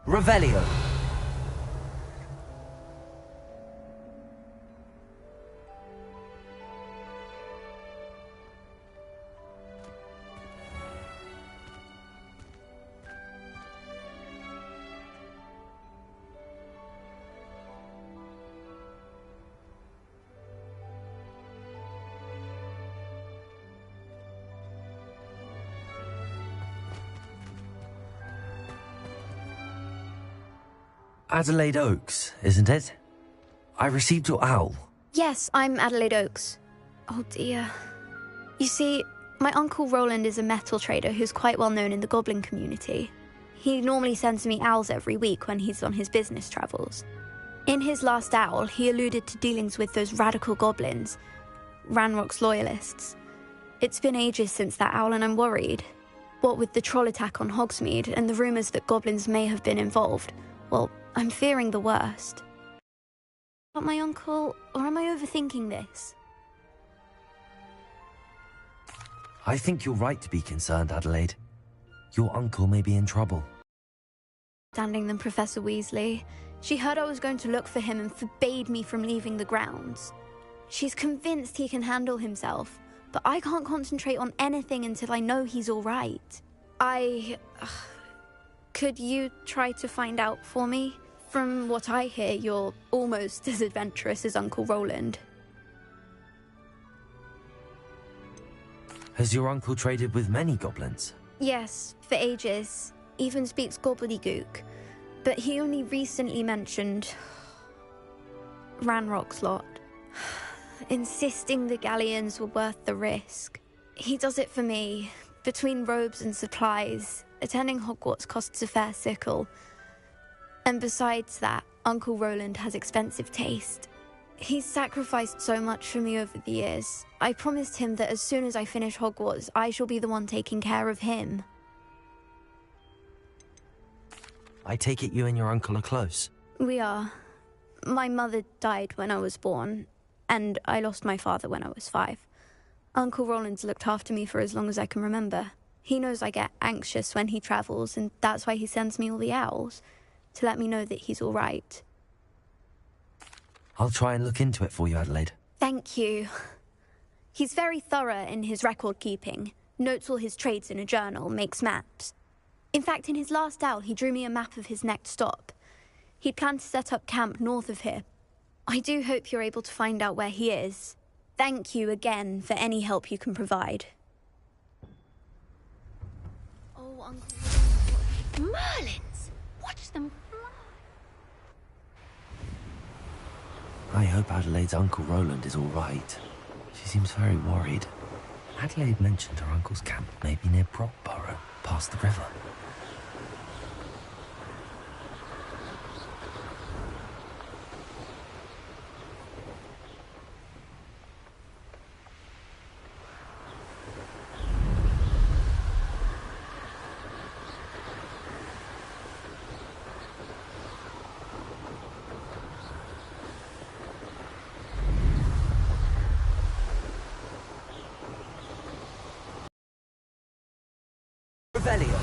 Revelio. Adelaide Oaks, isn't it? I received your owl. Yes, I'm Adelaide Oaks. Oh dear. You see, my Uncle Roland is a metal trader who's quite well known in the goblin community. He normally sends me owls every week when he's on his business travels. In his last owl, he alluded to dealings with those radical goblins, Ranrock's loyalists. It's been ages since that owl and I'm worried. What with the troll attack on Hogsmeade and the rumours that goblins may have been involved, well, I'm fearing the worst. But my uncle, or am I overthinking this? I think you're right to be concerned, Adelaide. Your uncle may be in trouble. Standing than Professor Weasley. She heard I was going to look for him and forbade me from leaving the grounds. She's convinced he can handle himself, but I can't concentrate on anything until I know he's all right. Could you try to find out for me? From what I hear, you're almost as adventurous as Uncle Roland. Has your uncle traded with many goblins? Yes, for ages. Even speaks gobbledygook. But he only recently mentioned Ranrock's lot, insisting the galleons were worth the risk. He does it for me. Between robes and supplies, attending Hogwarts costs a fair sickle. And besides that, Uncle Roland has expensive taste. He's sacrificed so much for me over the years. I promised him that as soon as I finish Hogwarts, I shall be the one taking care of him. I take it you and your uncle are close? We are. My mother died when I was born, and I lost my father when I was 5. Uncle Roland's looked after me for as long as I can remember. He knows I get anxious when he travels, and that's why he sends me all the owls, to let me know that he's all right. I'll try and look into it for you, Adelaide. Thank you. He's very thorough in his record keeping, notes all his trades in a journal, makes maps. In fact, in his last owl, he drew me a map of his next stop. He'd planned to set up camp north of here. I do hope you're able to find out where he is. Thank you again for any help you can provide. Oh, Uncle... Merlins! Watch them fly! I hope Adelaide's Uncle Roland is all right. She seems very worried. Adelaide mentioned her uncle's camp may be near Brockborough, past the river. Revelio.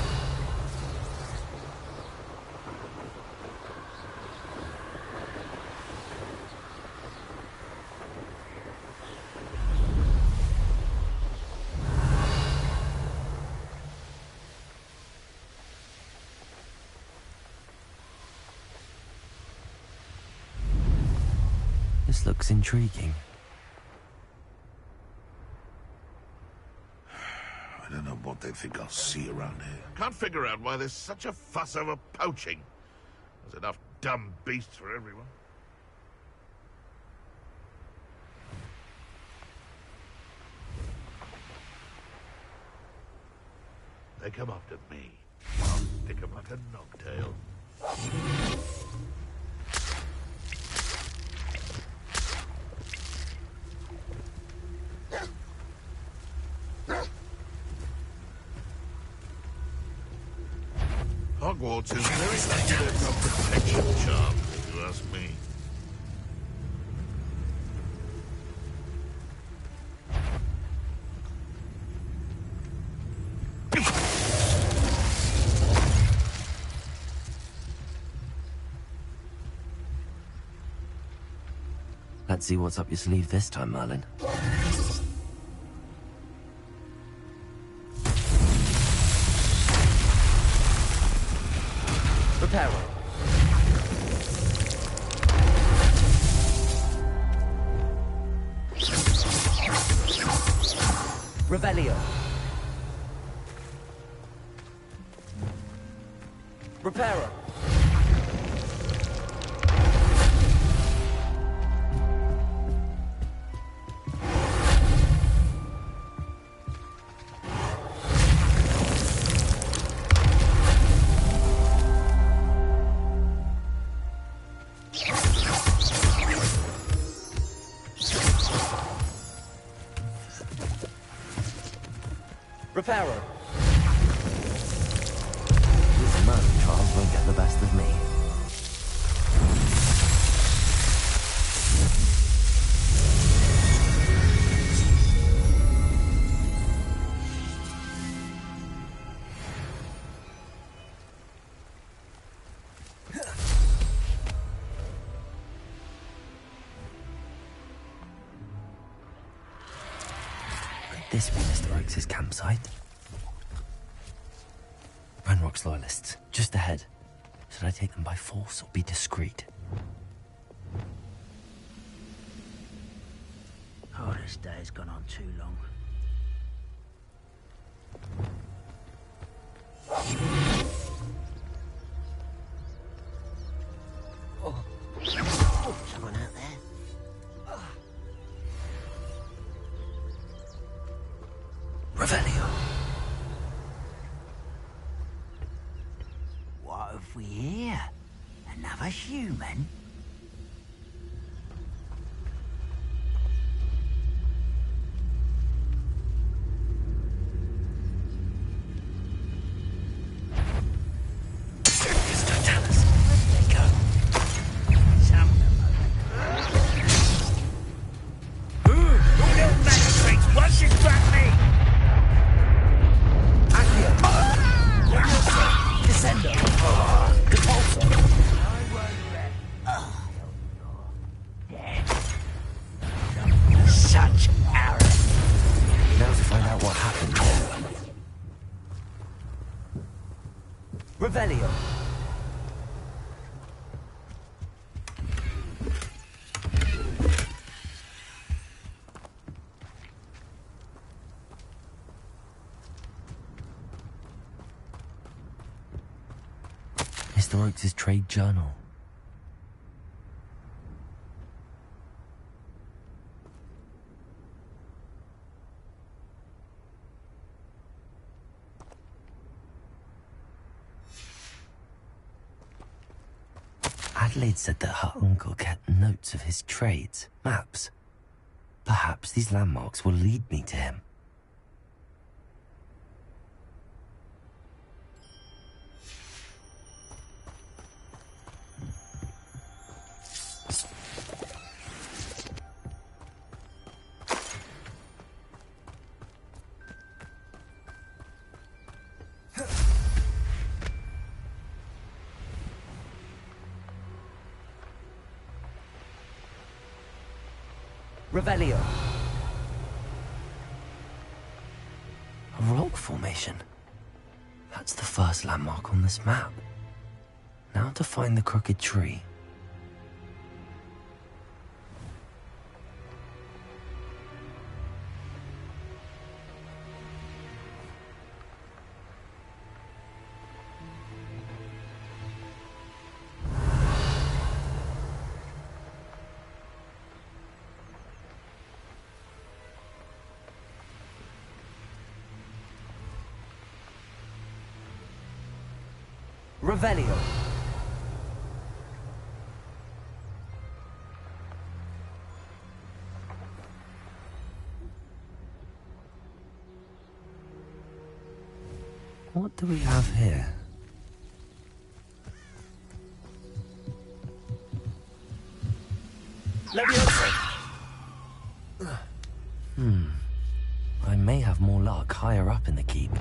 This looks intriguing. I don't know what they think I'll see around here. Can't figure out why there's such a fuss over poaching. There's enough dumb beasts for everyone. They come after me. I'll stick 'em like a knocktail. Hogwarts is very lucky they've got protection charms, if you ask me. Let's see what's up your sleeve this time, Merlin. Reparo. Revelio. Reparo. Reparo. These Merlin trials won't get the best of me. Could this be Mr. Oakes' campsite? Ranrock's loyalists, just ahead. Should I take them by force or be discreet? Oh, this day's gone on too long. Someone out there? Revelio. What have we here? Another human? Such arrogance. Now to find out what happened there. Revelio. Mr. Oakes' trade journal. Adelaide said that her uncle kept notes of his trades, maps. Perhaps these landmarks will lead me to him. Revelio. A rock formation. That's the first landmark on this map. Now to find the crooked tree. Revelio. What do we have here? I may have more luck higher up in the keep.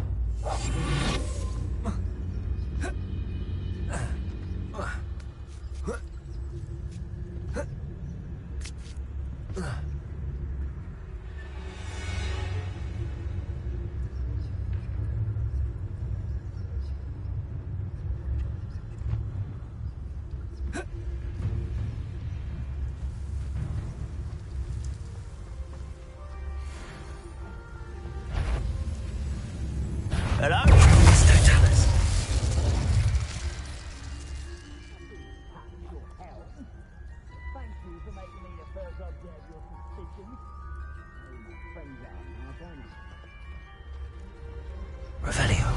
Revelio.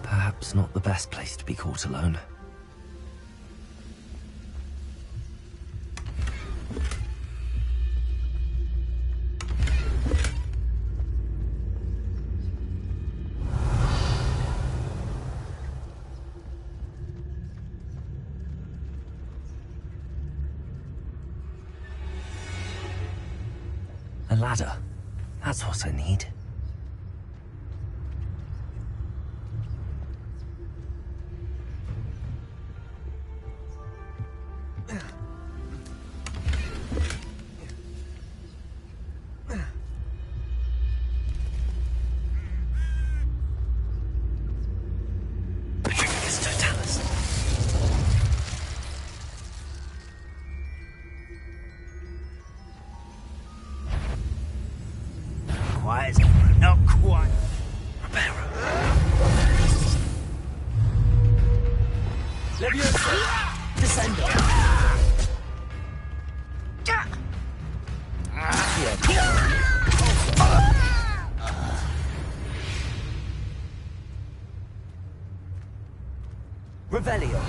Perhaps not the best place to be caught alone. A ladder. That's what I need. Quite, not quite. Leviosa! Descendo! Revelio.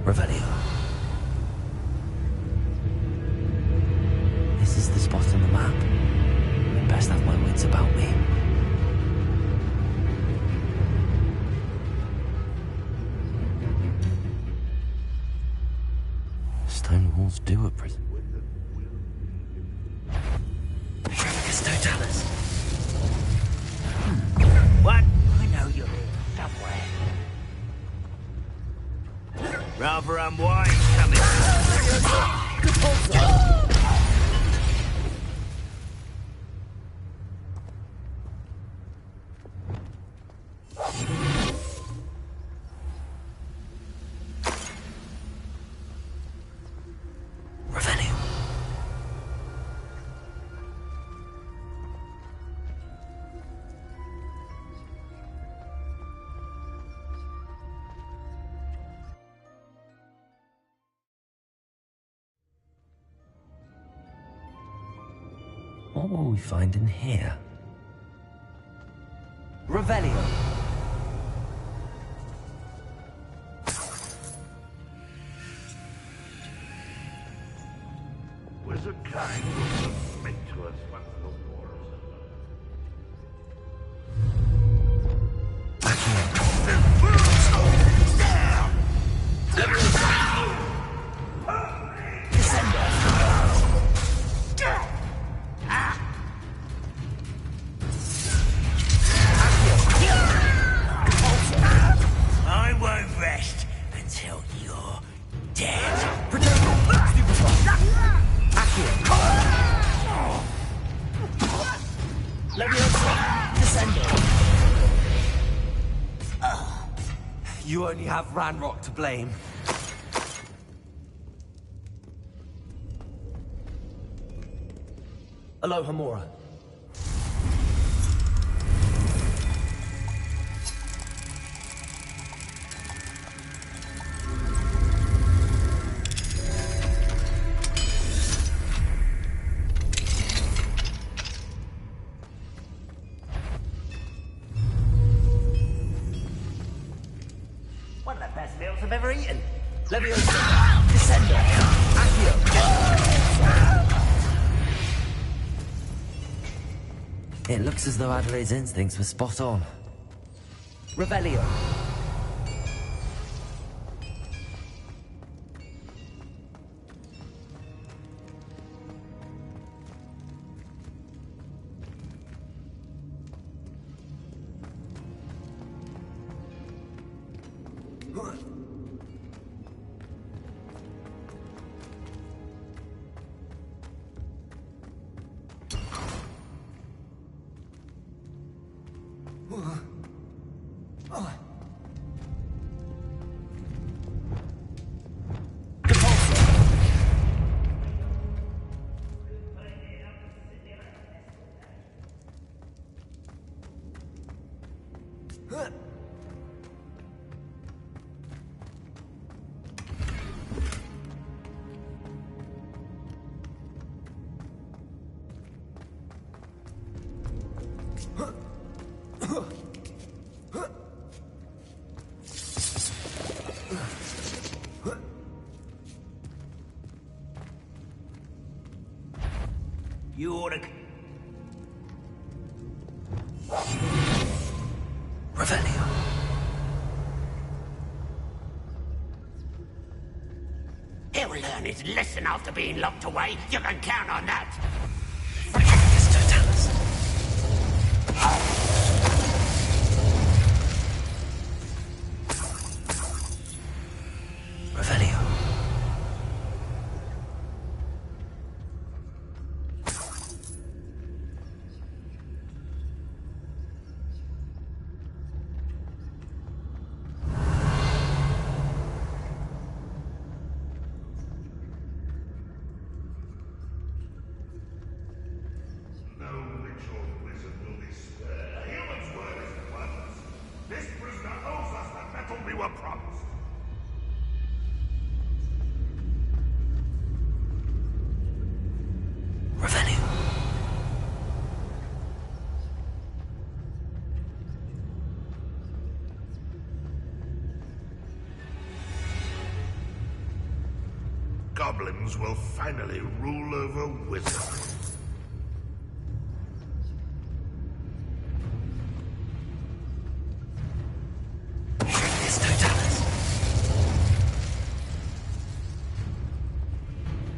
Revelio. This is the spot on the map. I'd best have my wits about me. Stone walls do a prison. Petrificus totalis. What? I know you're here somewhere. Rather unwise coming. Revelio. What will we find in here? Revelio. Wizard kind will submit to us once the war I won't rest until you're dead. Leviosa! Descendo! You only have Ranrock to blame. Aloha Mora. One of the best meals I've ever eaten. Leviosa! Descendo! Accio! It looks as though Adelaide's instincts were spot on. Revelio. You ought to... Revelio. He'll learn his lesson after being locked away. You can count on that. Revelio. Goblins will finally rule over wizards.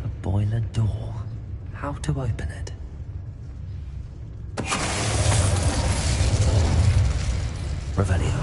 A boiler door. How to open it? Revelio.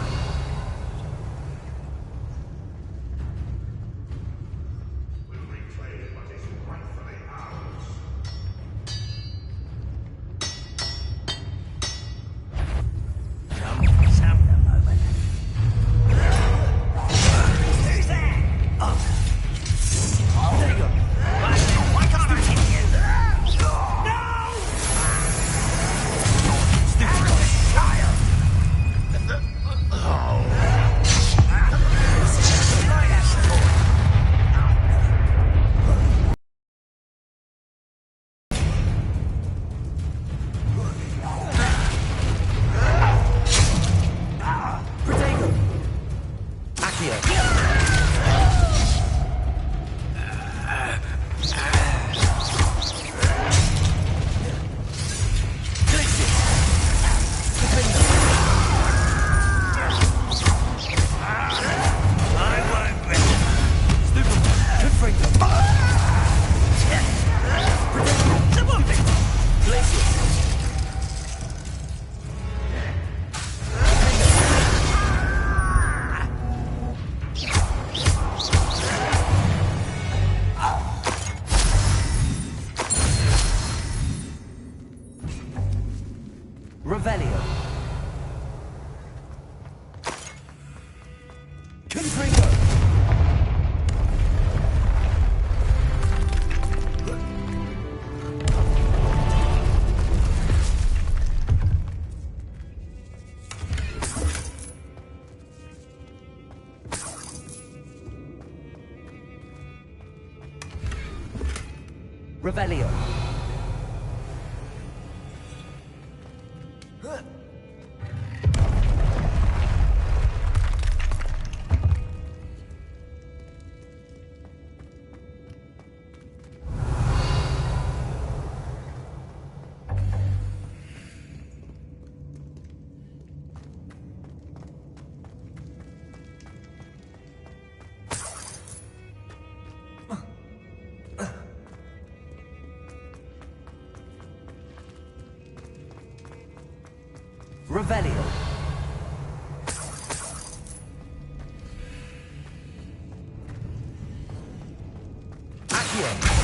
Revelio. Confringo. Revelio. Revelio. Accio.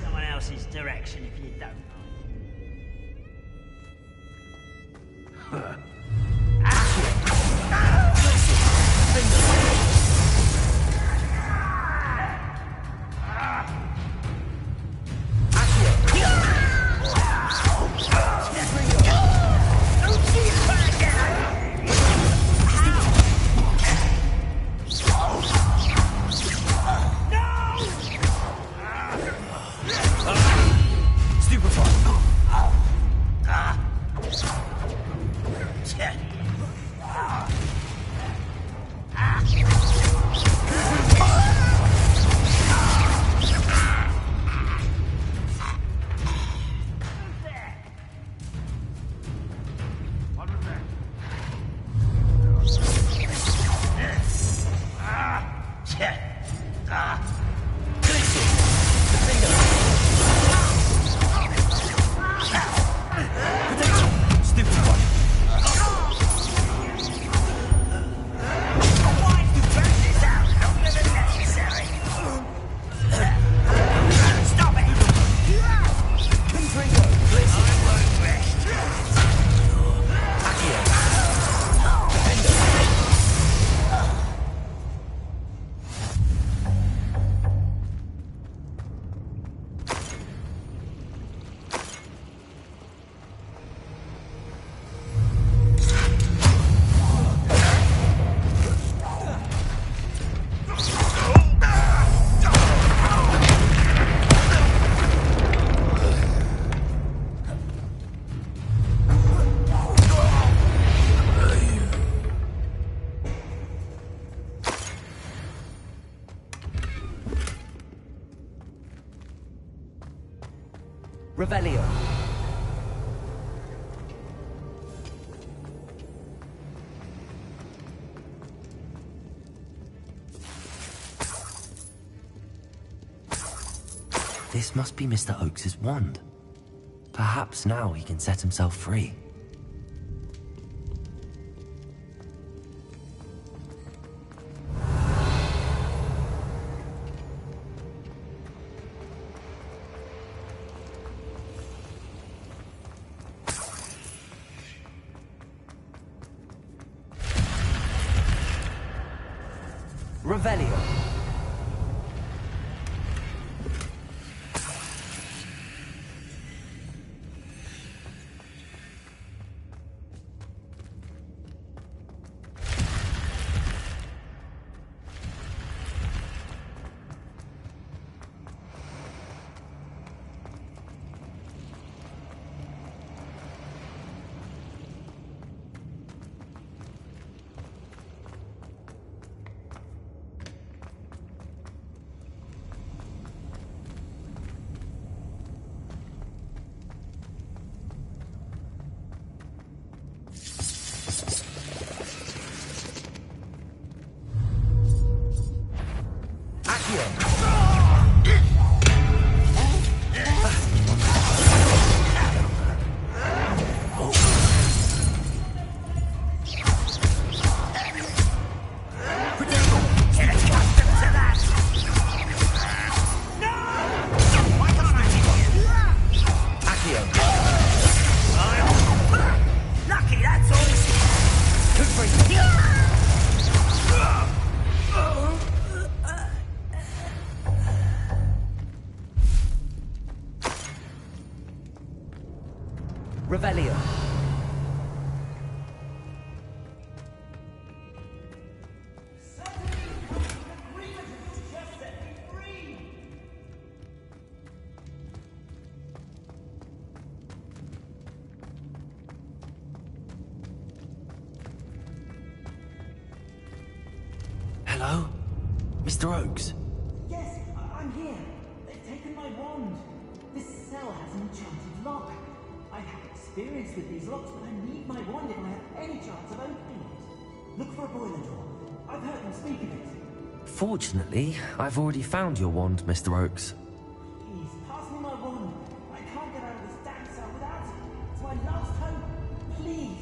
Someone else's direction if you don't mind. Revelio. This must be Mr. Oakes's wand. Perhaps now he can set himself free. Revelio. Revelio. Hello? Mr. Oakes? Yes, I'm here. They've taken my wand. This cell has an enchanted lock. I have experience with these locks, but I need my wand if I have any chance of opening it. Look for a boiler door. I've heard them speak of it. Fortunately, I've already found your wand, Mr. Oakes. Please, pass me my wand. I can't get out of this damn cell without it. It's my last hope. Please.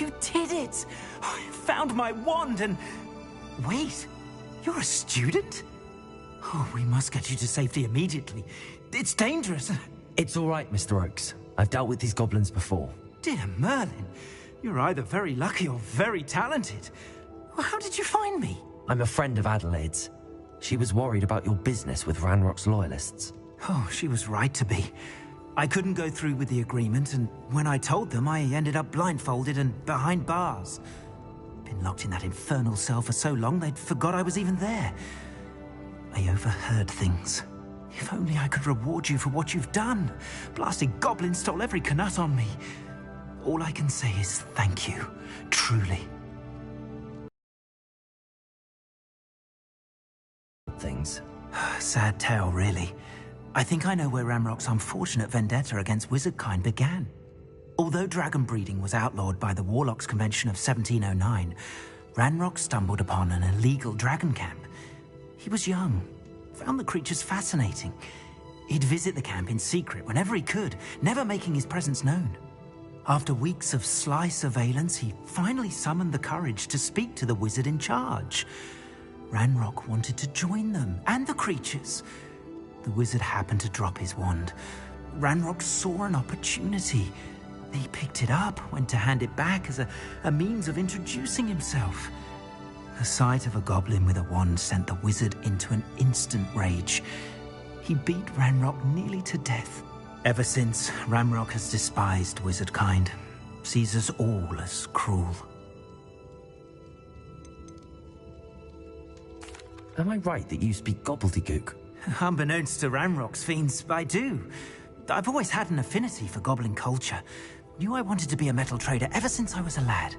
You did it! I found my wand and... Wait, you're a student? Oh, we must get you to safety immediately. It's dangerous. It's all right, Mr. Oakes. I've dealt with these goblins before. Dear Merlin, you're either very lucky or very talented. Well, how did you find me? I'm a friend of Adelaide's. She was worried about your business with Ranrock's loyalists. Oh, she was right to be. I couldn't go through with the agreement, and when I told them, I ended up blindfolded and behind bars. Been locked in that infernal cell for so long, they'd forgot I was even there. I overheard things. If only I could reward you for what you've done. Blasted goblin stole every canut on me. All I can say is thank you, truly. Things. Sad tale, really. I think I know where Ranrock's unfortunate vendetta against wizardkind began. Although dragon breeding was outlawed by the Warlocks Convention of 1709, Ranrock stumbled upon an illegal dragon camp. He was young, found the creatures fascinating. He'd visit the camp in secret whenever he could, never making his presence known. After weeks of sly surveillance, he finally summoned the courage to speak to the wizard in charge. Ranrock wanted to join them, and the creatures. The wizard happened to drop his wand. Ranrock saw an opportunity. He picked it up, went to hand it back as a means of introducing himself. The sight of a goblin with a wand sent the wizard into an instant rage. He beat Ranrock nearly to death. Ever since, Ranrock has despised wizardkind, sees us all as cruel. Am I right that you speak gobbledygook? Unbeknownst to Ranrock's fiends, I do. I've always had an affinity for goblin culture. Knew I wanted to be a metal trader ever since I was a lad.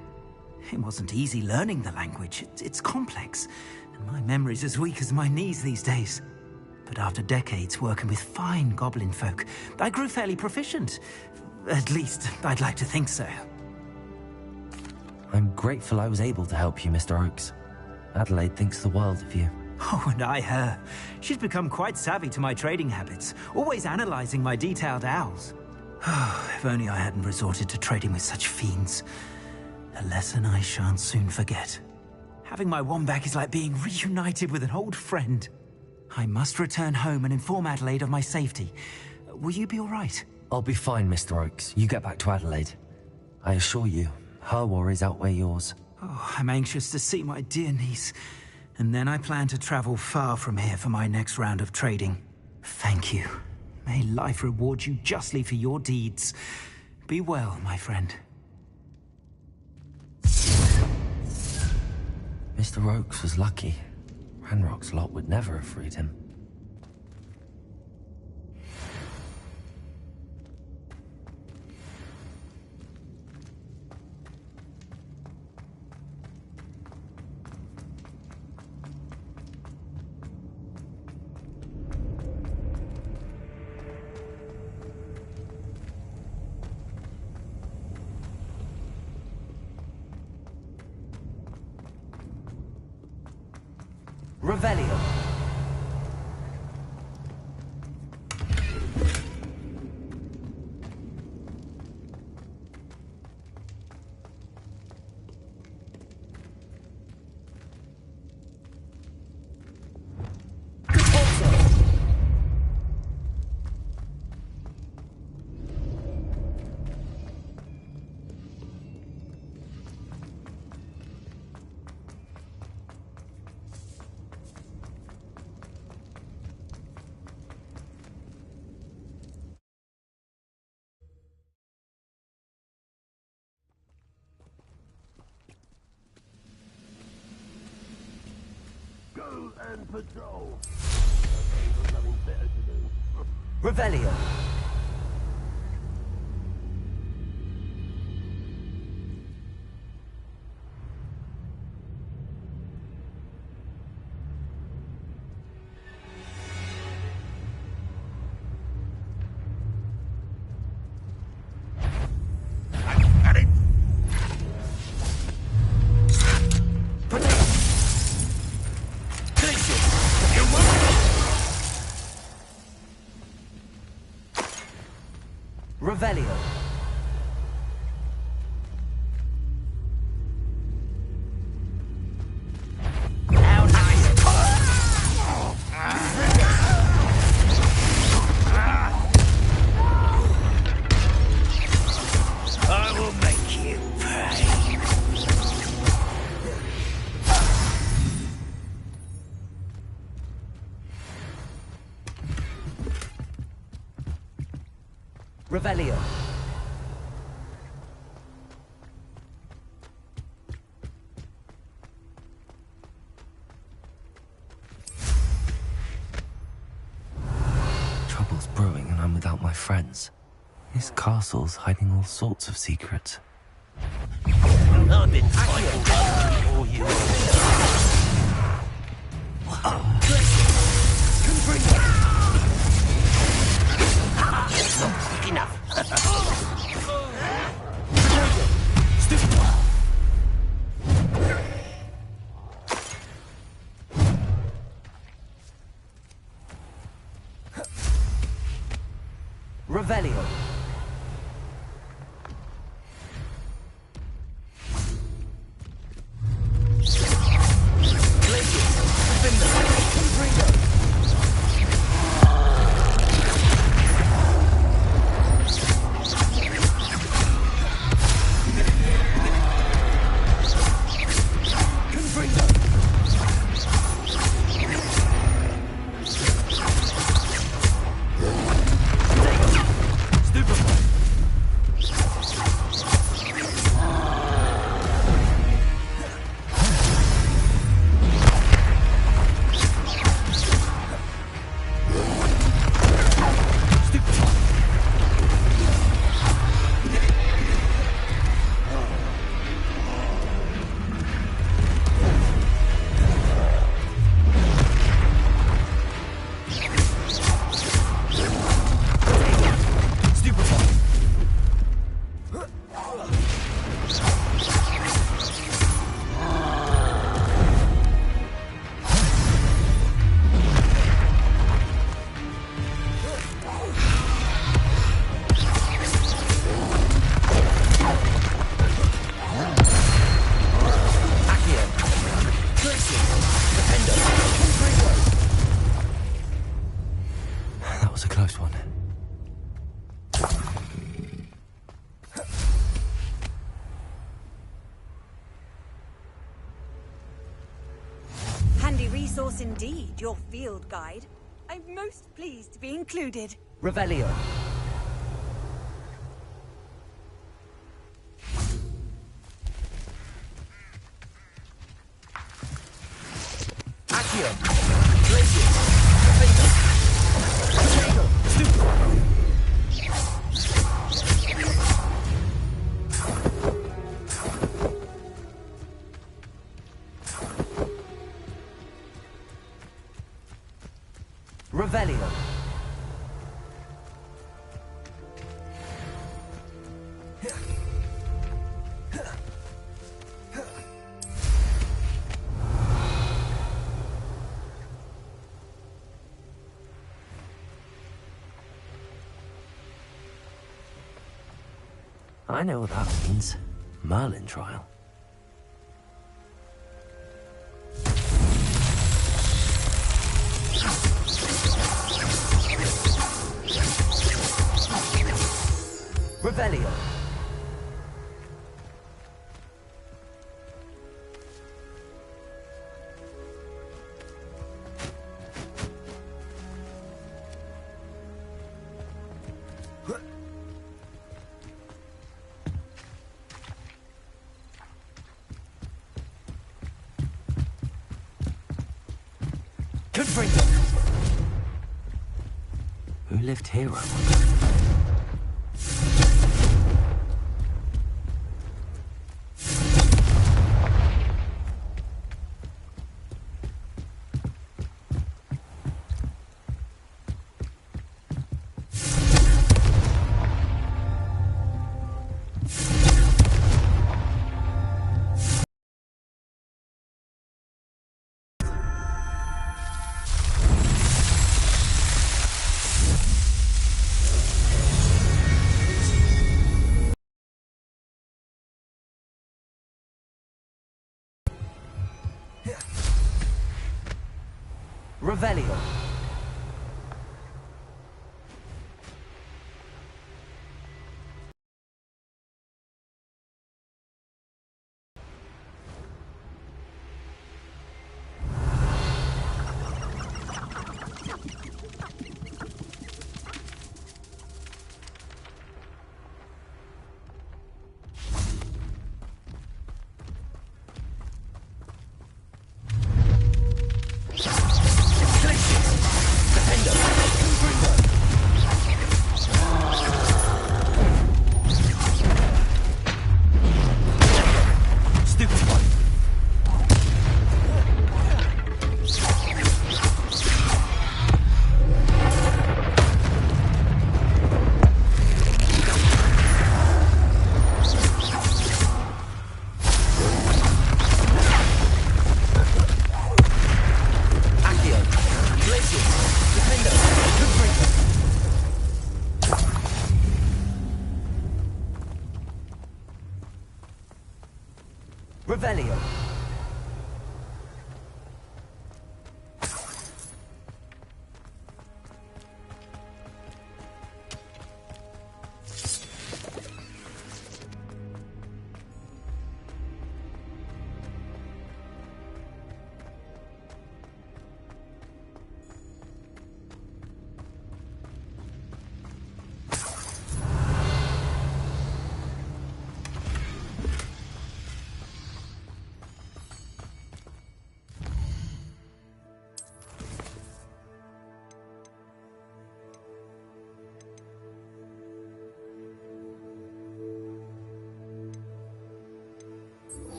It wasn't easy learning the language. It's complex, and my memory's as weak as my knees these days. But after decades working with fine goblin folk, I grew fairly proficient. At least, I'd like to think so. I'm grateful I was able to help you, Mr. Oakes. Adelaide thinks the world of you. Oh, and I her. She's become quite savvy to my trading habits, always analyzing my detailed owls. If only I hadn't resorted to trading with such fiends. A lesson I shan't soon forget. Having my wand back is like being reunited with an old friend. I must return home and inform Adelaide of my safety. Will you be all right? I'll be fine, Mr. Oakes. You get back to Adelaide. I assure you, her worries outweigh yours. Oh, I'm anxious to see my dear niece. And then I plan to travel far from here for my next round of trading. Thank you. May life reward you justly for your deeds. Be well, my friend. Mr. Oakes was lucky. Ranrock's lot would never have freed him. Revelio. And patrol. I've got nothing better to do. Revelio. Revelio. I will make you pay. Revelio. Trouble's brewing and I'm without my friends. This castle's hiding all sorts of secrets. I've been fighting for you. Not quick enough. Revelio. That was a close one. Handy resource indeed, your field guide. I'm most pleased to be included. Revelio. Accio. Glacier. Defender. Potato. Stupid. Revelio. I know what that means. Merlin trial. Revelio. lived here, I wonder. Revelio. Revelio.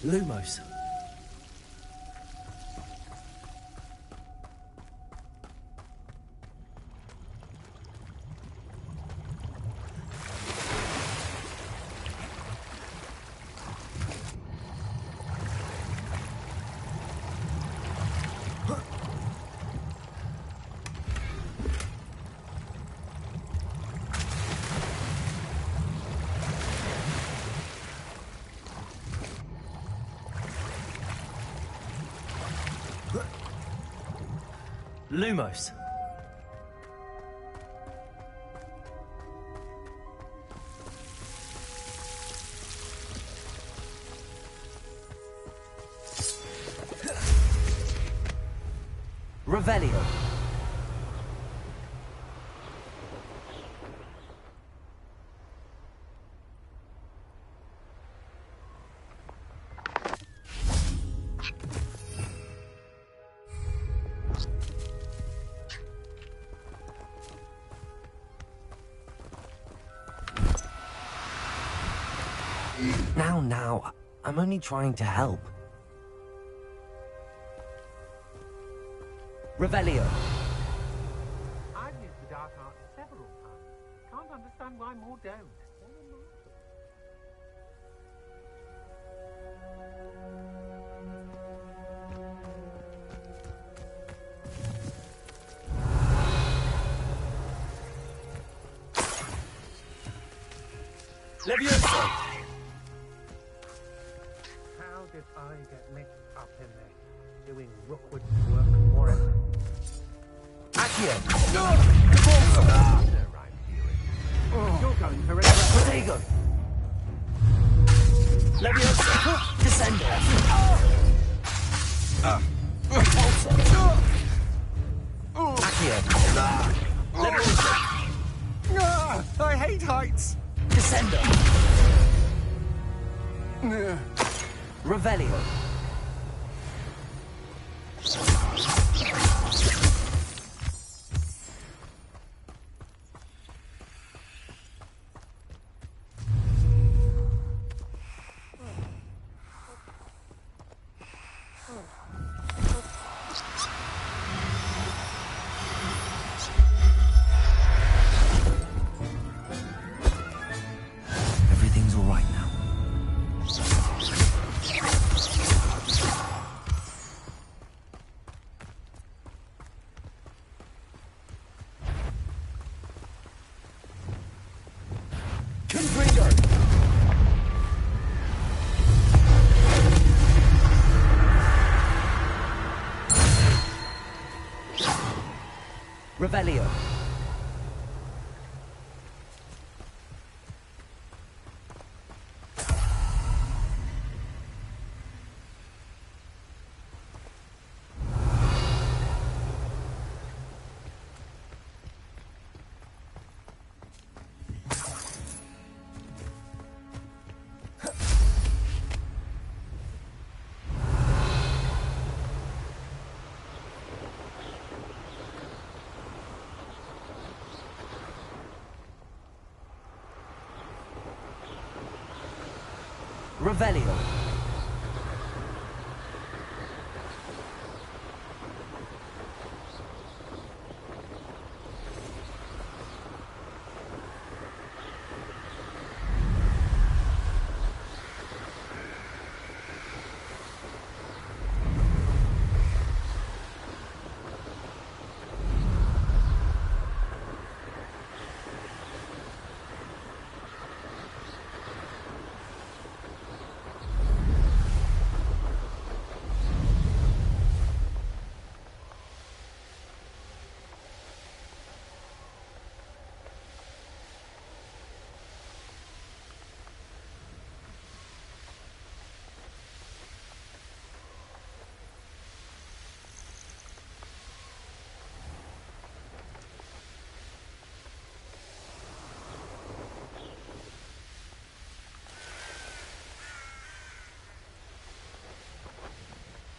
Lumos. Lumos. Revelio. Now, I'm only trying to help. Revelio. I've used the dark arts several times. Can't understand why more don't. Levioso. How did I get mixed up in this? Doing Rookwood's work for it? Accio. You're going for it. Protego. Levioso. Descendo. Accio. Levioso. I hate heights. Descendo. Revelio. Everything's all right now. Confringo. Revelio. Revelio.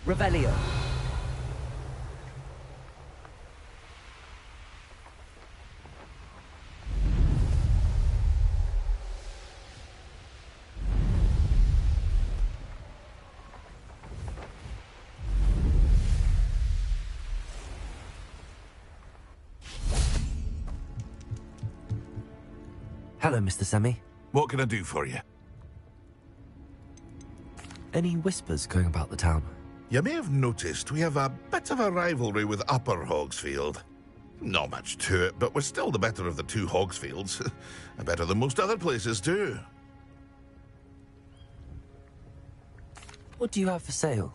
Revelio. Hello, Mr. Semi. What can I do for you? Any whispers going about the town? You may have noticed we have a bit of a rivalry with Upper Hogsfield. Not much to it, but we're still the better of the two Hogsfields. Better than most other places, too. What do you have for sale?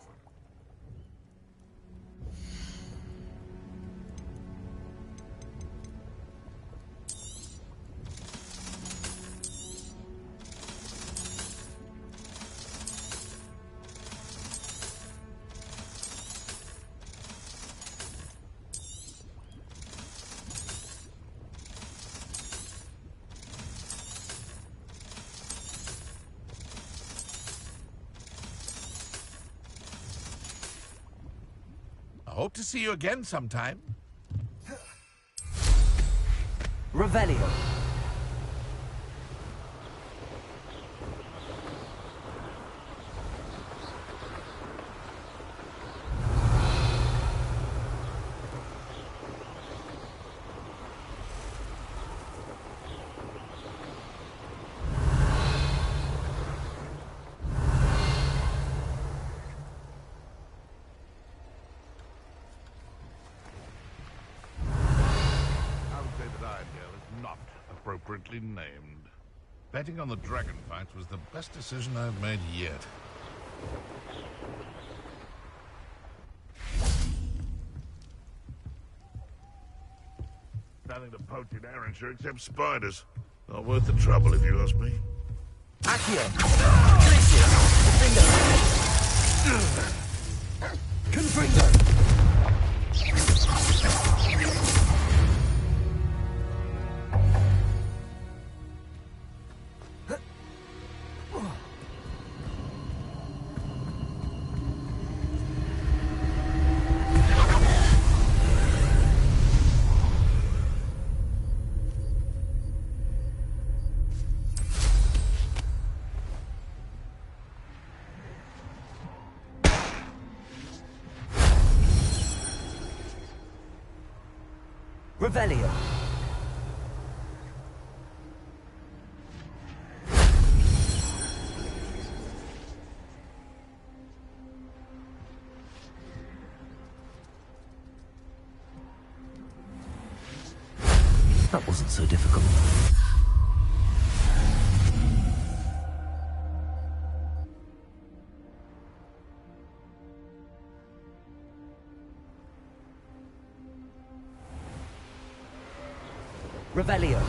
I hope to see you again sometime. Revelio. Appropriately named. Betting on the dragon fight was the best decision I've made yet. Nothing to poach in Arrynshire except spiders. Not worth the trouble, if you ask me. Accio! Confringo! Revelio. That wasn't so difficult. Revelio.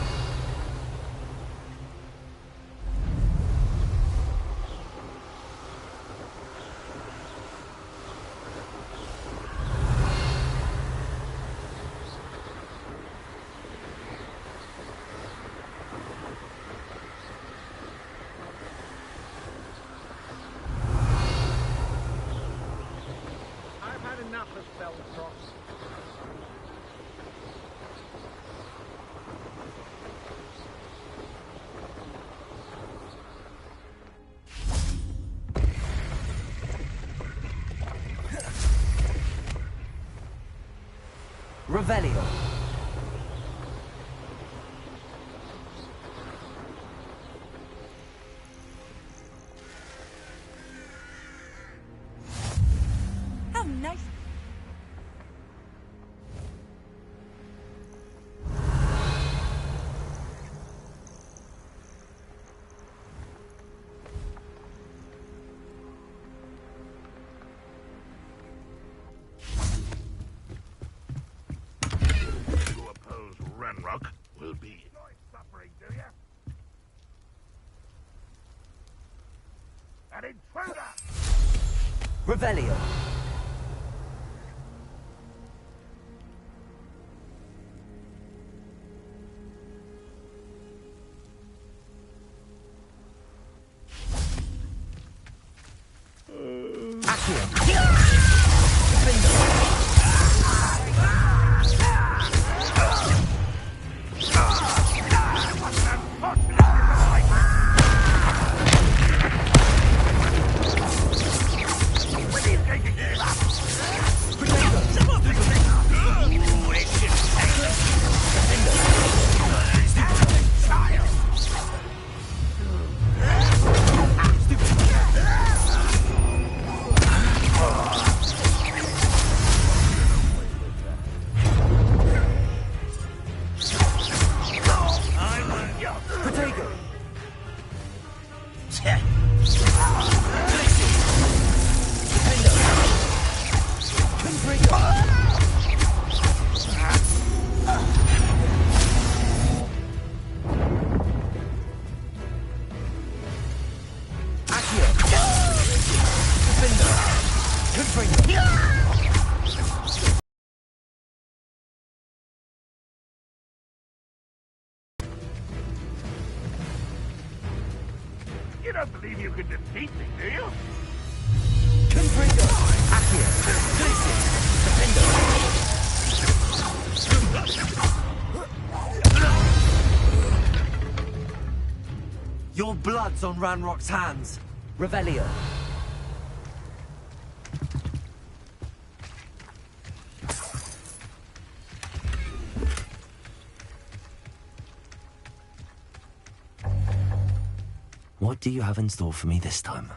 I've had enough of Spellcross. Revelio. How nice. Ranrock will be suffering, do you? An intruder! Revelio. You don't believe you can defeat me, do you? Your blood's on Ranrock's hands. Revelio. What do you have in store for me this time?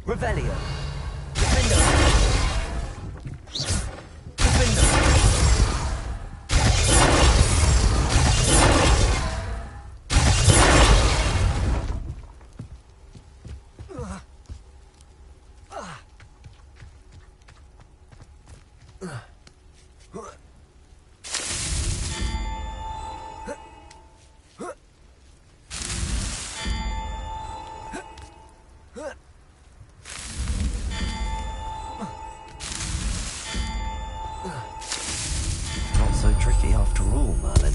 Revelio. Not so tricky after all, Merlin.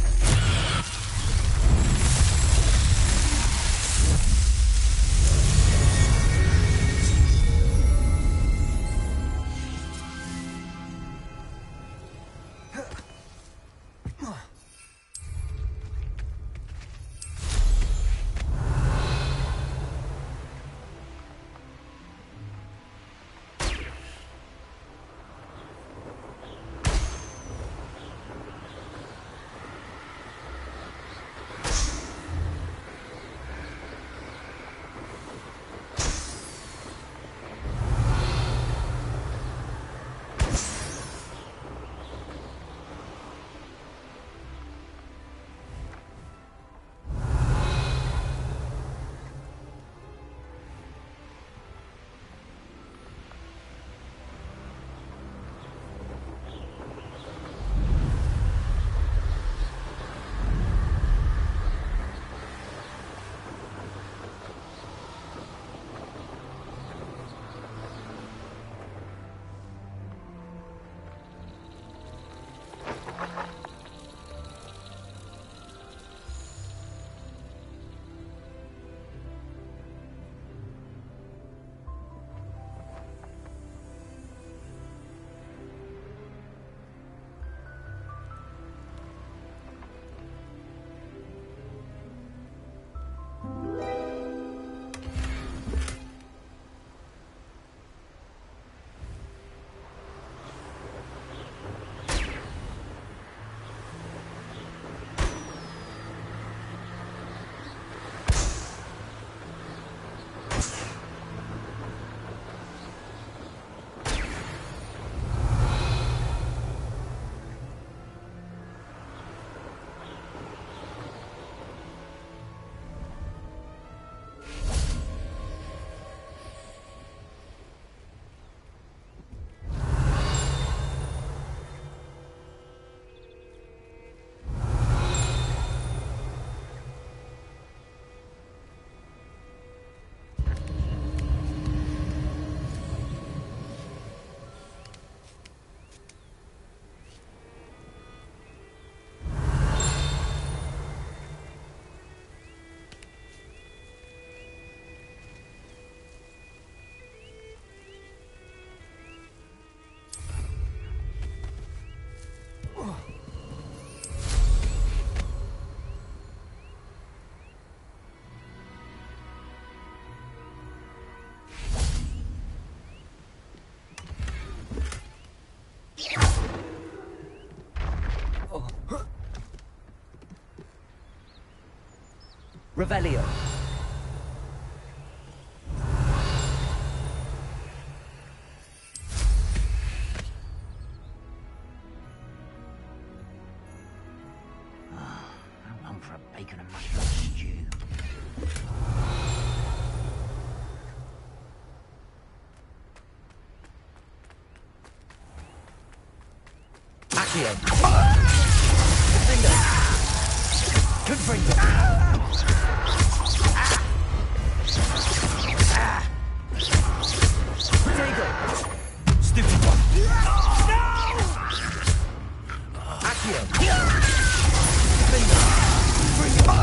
Revelio. I long for a bacon and mushroom stew. Accio. Bingo. Confringo. Protego. Stupid one. Accio. Bingo. Confringo.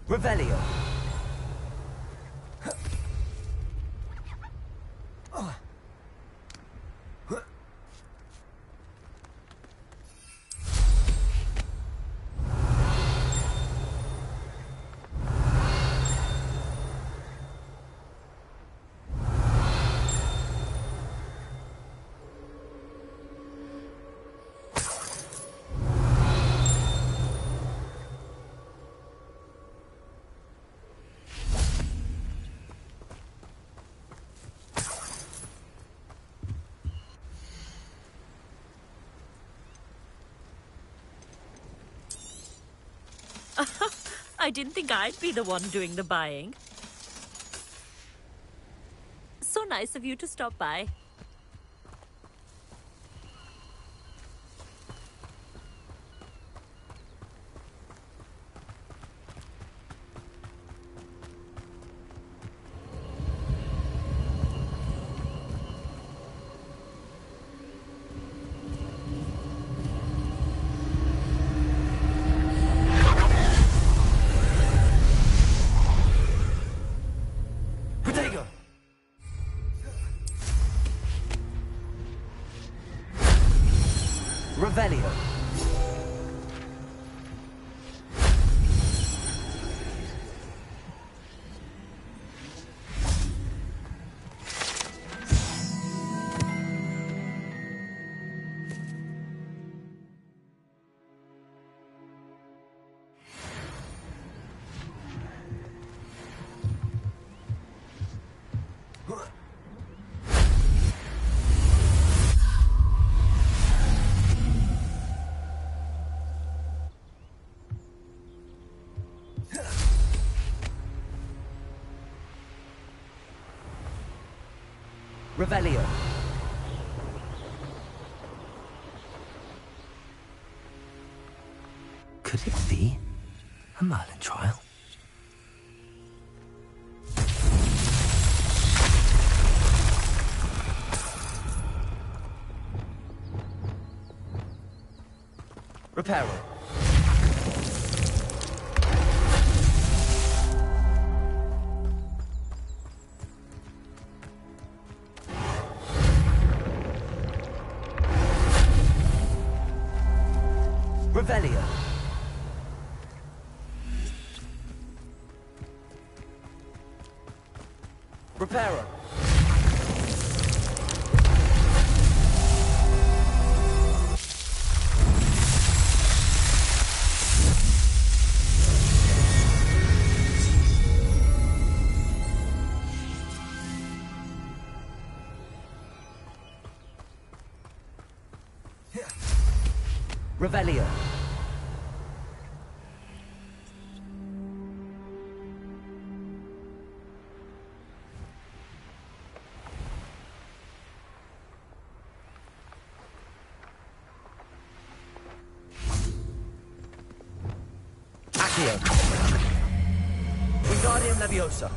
Revelio. I didn't think I'd be the one doing the buying. So nice of you to stop by. Protego. Revelio. Revelio. Could it be a Merlin trial? Reparo. Revelio. Reparo. Revelio. Accio. Wingardium Leviosa.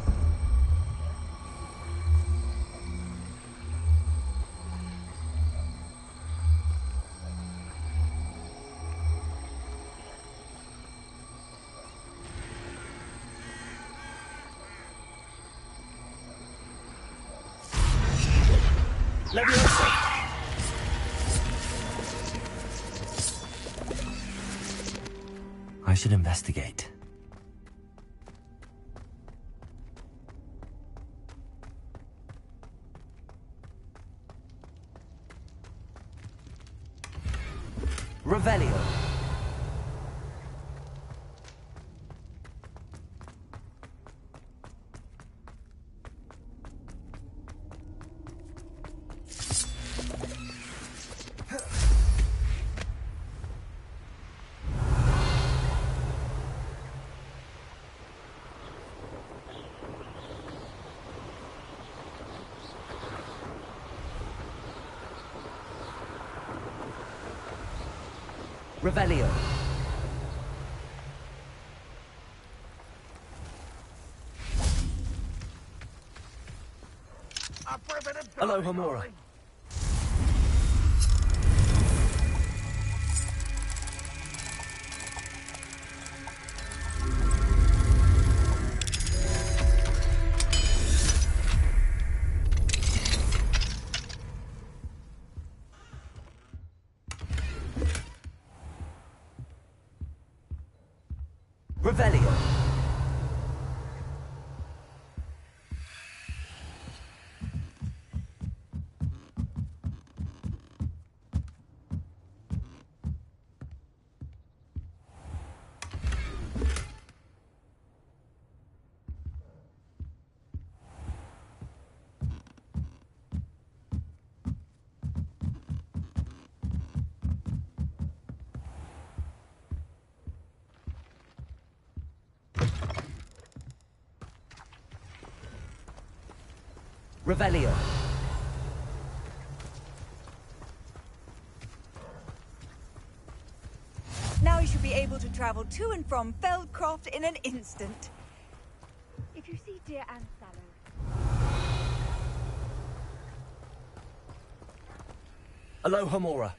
Leviosa. I should investigate. Revelio. Hello, Homora. Revelio. Revelio. Now you should be able to travel to and from Feldcroft in an instant. If you see deer and fallow. Hello, Homora.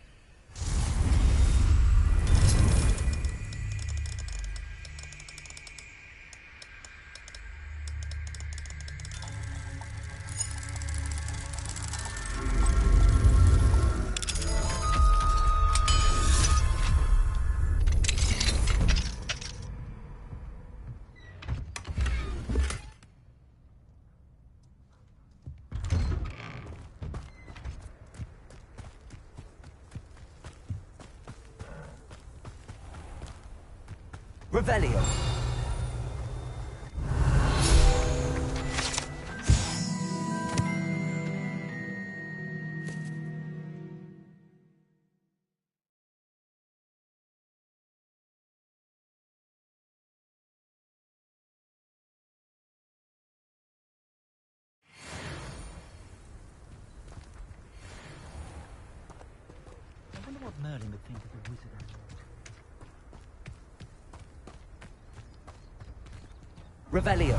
Revelio. I wonder what Merlin would think of the wizard. Revelio.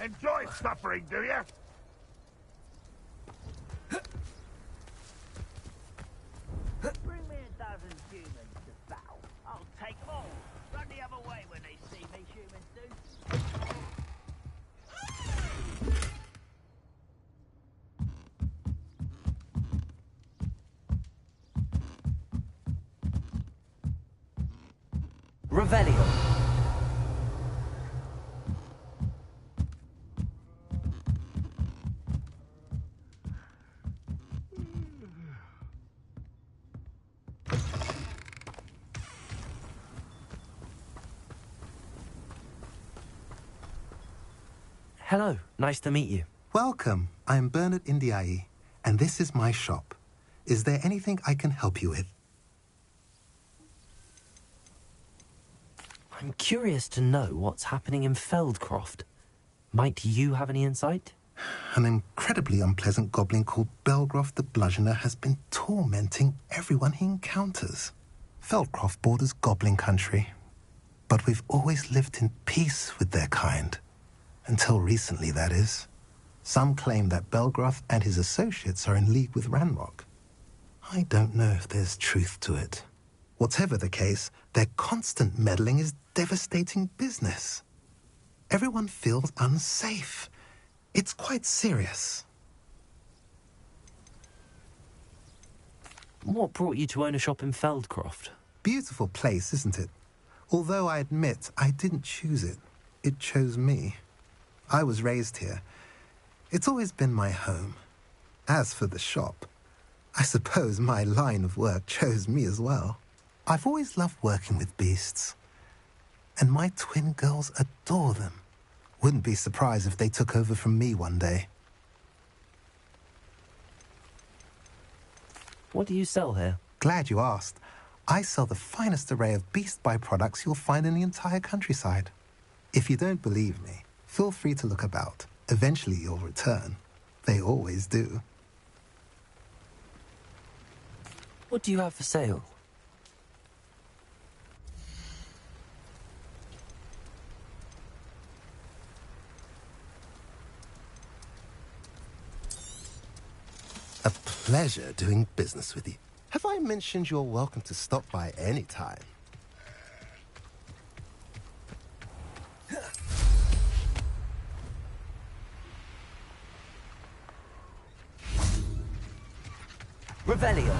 Enjoy suffering, do you? Bring me 1,000 humans to battle. I'll take them all. Run the other way when they see me, humans do. Revelio. Hello, nice to meet you. Welcome. I'm Bernard Indiai, and this is my shop. Is there anything I can help you with? I'm curious to know what's happening in Feldcroft. Might you have any insight? An incredibly unpleasant goblin called Belgroth the Bludgeoner has been tormenting everyone he encounters. Feldcroft borders goblin country, but we've always lived in peace with their kind. Until recently, that is. Some claim that Belgroth and his associates are in league with Ranrock. I don't know if there's truth to it. Whatever the case, their constant meddling is devastating business. Everyone feels unsafe. It's quite serious. What brought you to own a shop in Feldcroft? Beautiful place, isn't it? Although I admit I didn't choose it. It chose me. I was raised here. It's always been my home. As for the shop, I suppose my line of work chose me as well. I've always loved working with beasts. And my twin girls adore them. Wouldn't be surprised if they took over from me one day. What do you sell here? Glad you asked. I sell the finest array of beast byproducts you'll find in the entire countryside. If you don't believe me, feel free to look about. Eventually you'll return. They always do. What do you have for sale? A pleasure doing business with you. Have I mentioned you're welcome to stop by any time? Revelio.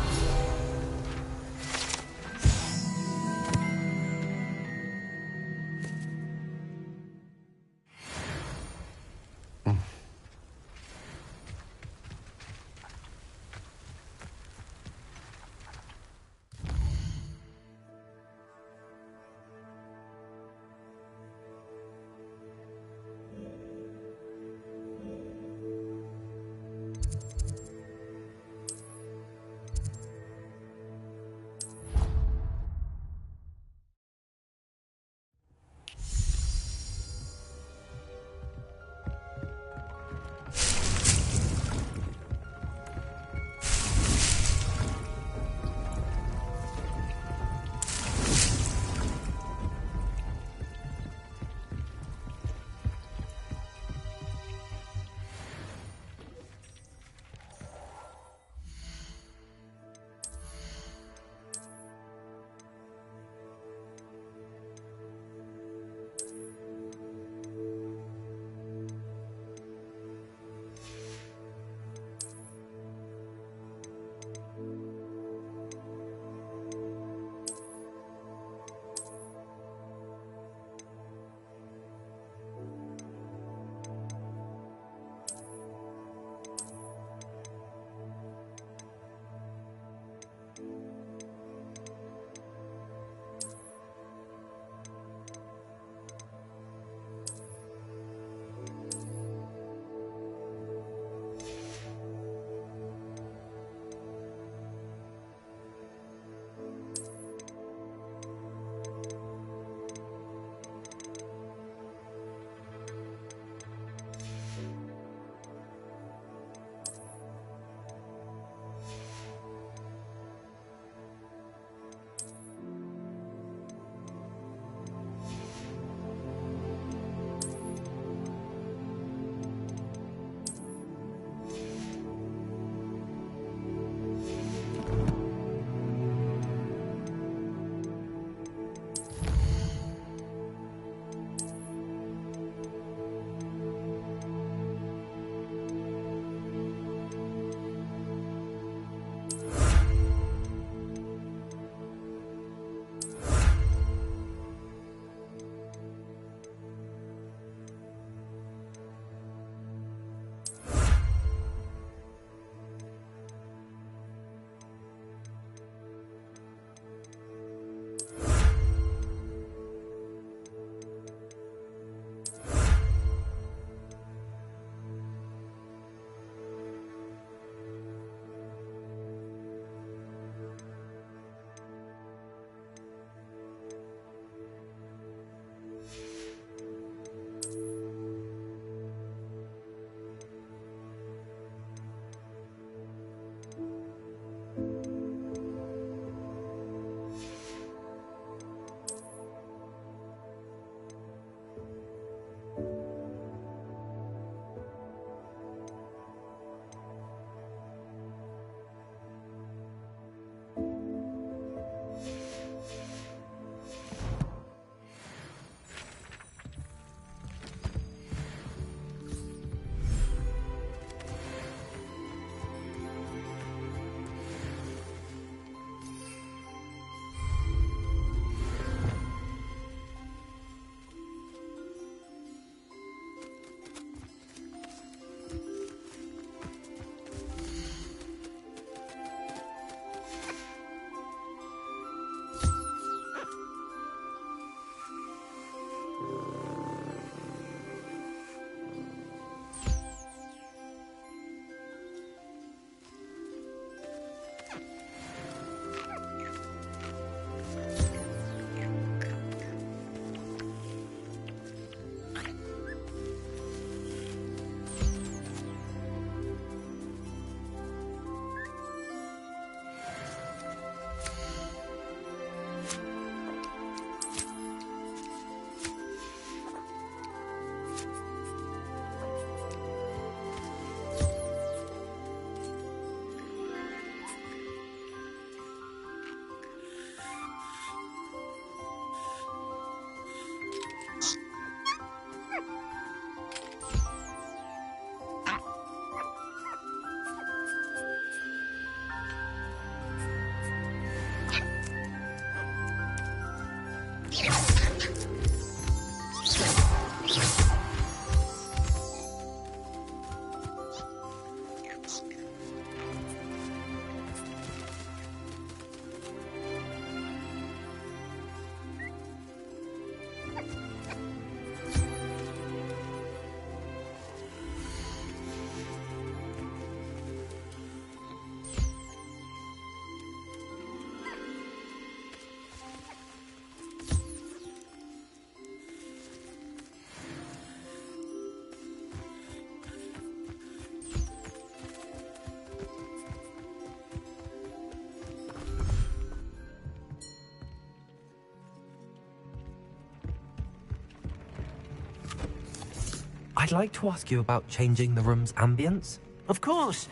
I'd like to ask you about changing the room's ambience. Of course.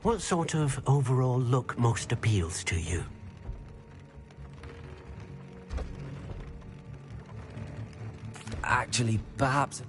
What sort of overall look most appeals to you? Actually, perhaps